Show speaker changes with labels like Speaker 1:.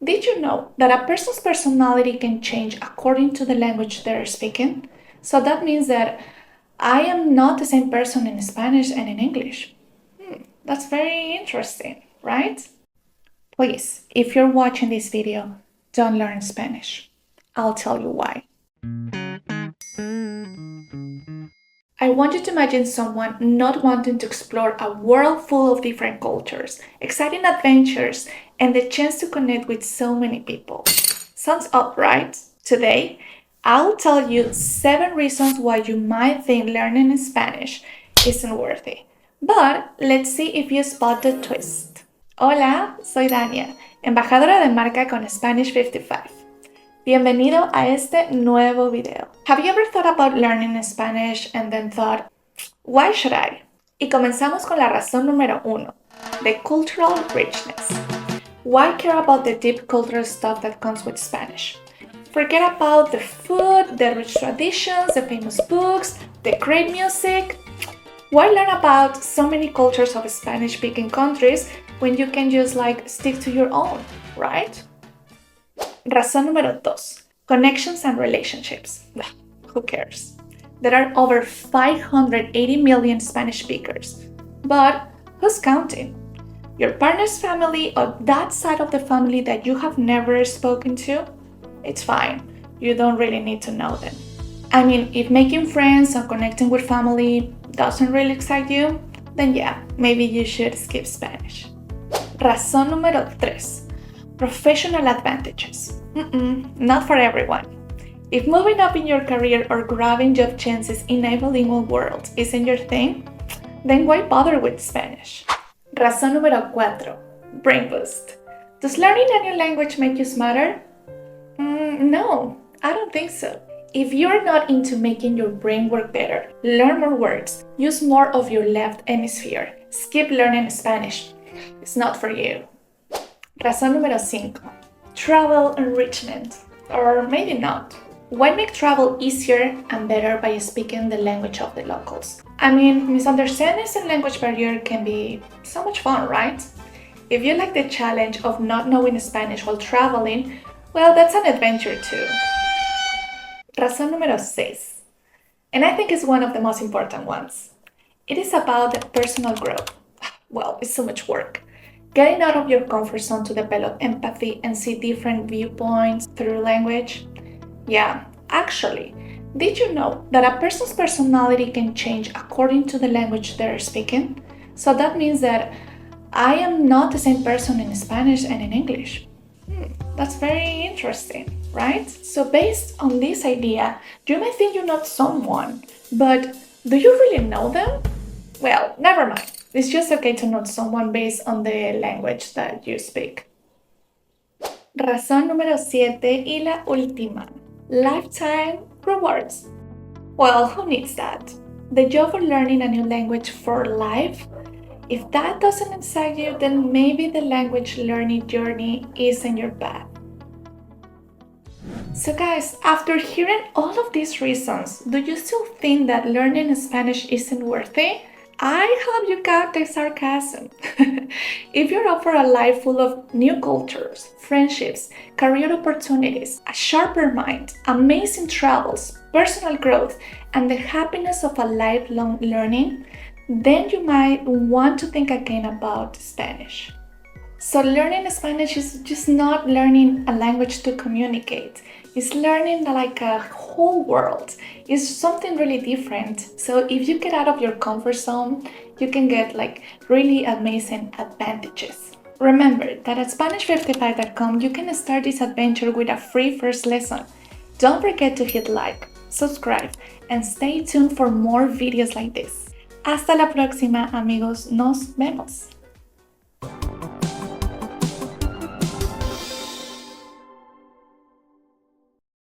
Speaker 1: Did you know that a person's personality can change according to the language they're speaking? So that means that I am not the same person in Spanish and in English. That's very interesting, right? Please, if you're watching this video, don't learn Spanish. I'll tell you why. I want you to imagine someone not wanting to explore a world full of different cultures, exciting adventures, and the chance to connect with so many people. Sounds odd, right? Today, I'll tell you 7 reasons why you might think learning Spanish isn't worth it. But let's see if you spot the twist. Hola, soy Dania, embajadora de marca con Spanish 55. Bienvenido a este nuevo video. Have you ever thought about learning Spanish and then thought, why should I? Y comenzamos con la razón número 1, the cultural richness. Why care about the deep cultural stuff that comes with Spanish? Forget about the food, the rich traditions, the famous books, the great music. Why learn about so many cultures of Spanish-speaking countries when you can just stick to your own, right? Razón número 2. Connections and relationships. Who cares? There are over 580 million Spanish speakers. But who's counting? Your partner's family or that side of the family that you have never spoken to? It's fine. You don't really need to know them. I mean, if making friends or connecting with family doesn't really excite you, then yeah, maybe you should skip Spanish. Razón número 3. Professional advantages. Not for everyone. If moving up in your career or grabbing job chances in a bilingual world isn't your thing, then why bother with Spanish? Razón número 4. Brain boost. Does learning a new language make you smarter? No, I don't think so. If you're not into making your brain work better, learn more words, use more of your left hemisphere, skip learning Spanish. It's not for you. Razón número 5. Travel enrichment. Or maybe not. Why make travel easier and better by speaking the language of the locals? I mean, misunderstandings and language barrier can be so much fun, right? If you like the challenge of not knowing Spanish while traveling, well, that's an adventure too. Razón número 6. And I think it's one of the most important ones. It is about personal growth. Well, it's so much work. Getting out of your comfort zone to develop empathy and see different viewpoints through language. Yeah, actually, did you know that a person's personality can change according to the language they're speaking? So that means that I am not the same person in Spanish and in English. That's very interesting, right? So based on this idea, you may think you know someone, but do you really know them? Well, never mind. It's just okay to know someone based on the language that you speak. Razón número 7 y la última. Lifetime rewards. Well, who needs that? The job of learning a new language for life? If that doesn't excite you, then maybe the language learning journey isn't your path. So guys, after hearing all of these reasons, do you still think that learning Spanish isn't worth it? I hope you got the sarcasm. If you're up for a life full of new cultures, friendships, career opportunities, a sharper mind, amazing travels, personal growth, and the happiness of a lifelong learning, then you might want to think again about Spanish. So learning Spanish is just not learning a language to communicate. It's learning like a whole world. It's something really different. So if you get out of your comfort zone, you can get really amazing advantages. Remember that at Spanish55.com you can start this adventure with a free first lesson. Don't forget to hit like, subscribe, and stay tuned for more videos like this. Hasta la próxima, amigos. Nos vemos.